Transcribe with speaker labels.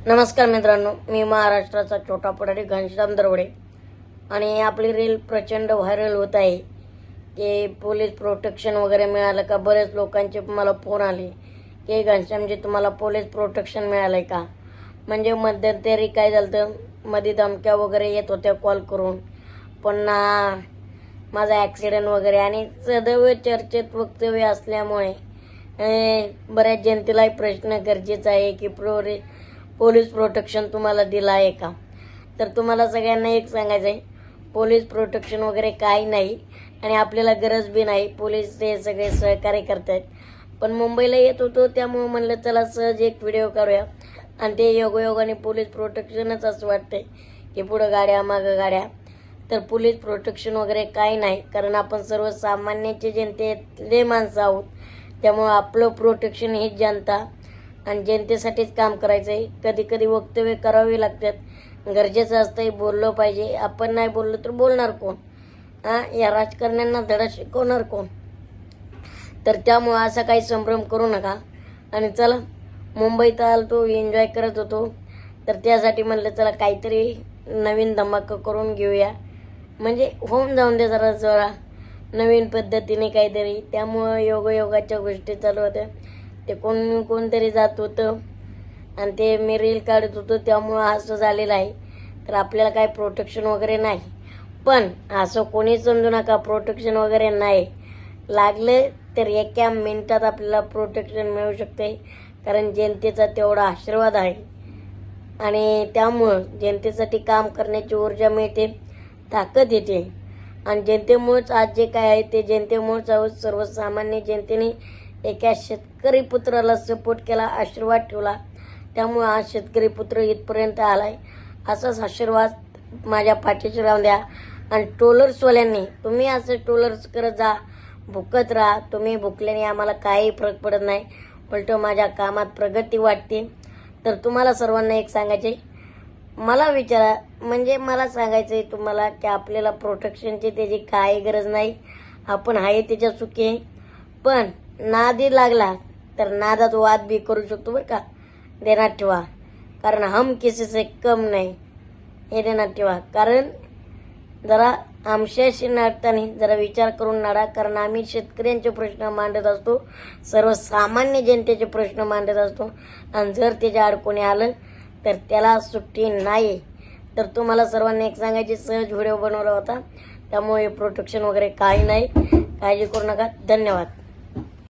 Speaker 1: नमस्कार मित्रांनो, मी महाराष्ट्राचा छोटा पुढारी घनश्याम दरवडे आणि आपली रील प्रचंड व्हायरल होत आहे की पोलीस प्रोटेक्शन वगैरे मिळालं का. बरेच लोकांचे मला फोन आले की घनश्यामजी तुम्हाला पोलीस प्रोटेक्शन मिळालंय का. म्हणजे मध्यंतरी काय झालं, मध्ये धमक्या वगैरे येत होत्या कॉल करून, पुन्हा माझा ॲक्सिडेंट वगैरे आणि सदैव चर्चेत वक्तव्य असल्यामुळे बऱ्याच जनतेलाही प्रश्न गरजेचा आहे की पोलीस प्रोटेक्शन तुम्हाला दिलं आहे का. तर तुम्हाला सगळ्यांना एक सांगायचं आहे, पोलीस प्रोटेक्शन वगैरे काही नाही आणि आपल्याला गरज बी नाही. पोलीस ते सगळे सहकार्य करतायत. पण मुंबईला येत होतो त्यामुळे म्हणलं चला सहज एक व्हिडिओ करूया आणि ते योगायोगाने पोलीस प्रोटेक्शनच असं वाटतंय की पुढं गाड्या मागं गाड्या. तर पोलीस प्रोटेक्शन वगैरे काही नाही, कारण आपण सर्वसामान्याचे जनतेतले माणसं आहोत. त्यामुळं आपलं प्रोटेक्शन हीच जनता आणि जनतेसाठीच काम करायचं आहे. कधी कधी वक्तव्य करावे लागतात, गरजेचं असतंय, बोललं पाहिजे. आपण नाही बोललो तर बोलणार कोण? या राजकारण्यांना धडा शिकवणार कोण? तर त्यामुळं असा काही संभ्रम करू नका. आणि चला, मुंबईत आलतो, एन्जॉय करत होतो, तर त्यासाठी म्हणलं चला काहीतरी नवीन धमाका करून घेऊया, म्हणजे होऊन जाऊन दे जरा नवीन पद्धतीने काहीतरी. त्यामुळं योगायोगाच्या गोष्टी चालू होत्या. ते कोणतरी जात होतं आणि ते मी रील काढत होतो, त्यामुळं असं झालेलं आहे. तर आपल्याला काय प्रोटेक्शन वगैरे नाही. पण असं कोणी समजू नका, प्रोटेक्शन वगैरे नाही. लागलं तर एका मिनिटात आपल्याला प्रोटेक्शन मिळू शकते, कारण जनतेचा तेवढा आशीर्वाद आहे. आणि त्यामुळं जनतेसाठी काम करण्याची ऊर्जा मिळते, ताकद येते. आणि जनतेमुळेच आज जे काय आहे ते जनतेमुळेच आहोत. सर्वसामान्य जनतेने एका शेतकरी पुत्राला सपोर्ट केला, आशीर्वाद ठेवला, त्यामुळे आज शेतकरी पुत्र इथपर्यंत आलाय. असाच आशीर्वाद माझ्या पाठीशी राहून द्या. आणि ट्रोलर्सवाल्यांनी तुम्ही असं ट्रोलर्स करत जा, भुकत राहा. तुम्ही भुकल्याने आम्हाला काही फरक पडत नाही, उलट माझ्या कामात प्रगती वाटते. तर तुम्हाला सर्वांना एक सांगायचे, मला विचारा, म्हणजे मला सांगायचं आहे तुम्हाला की आपल्याला प्रोटेक्शनची त्याची काही गरज नाही. आपण आहे त्याच्या सुखी आहे. पण नादी लागला तर नादात वाद बी करू शकतो बरं का. ध्यानात ठेवा, कारण हम किसी से कम नाही, हे ध्यानात ठेवा. कारण जरा आमच्याशी नाडताना जरा विचार करून नाडा, कारण आम्ही शेतकऱ्यांचे प्रश्न मांडत असतो, सर्वसामान्य जनतेचे प्रश्न मांडत असतो. आणि जर त्याच्या आड कोणी आलं तर त्याला सुट्टी नाही. तर तुम्हाला सर्वांना एक सांगायची, सहज व्हिडिओ बनवला होता, त्यामुळे प्रोटेक्शन वगैरे काही नाही, काळजी करू नका. धन्यवाद.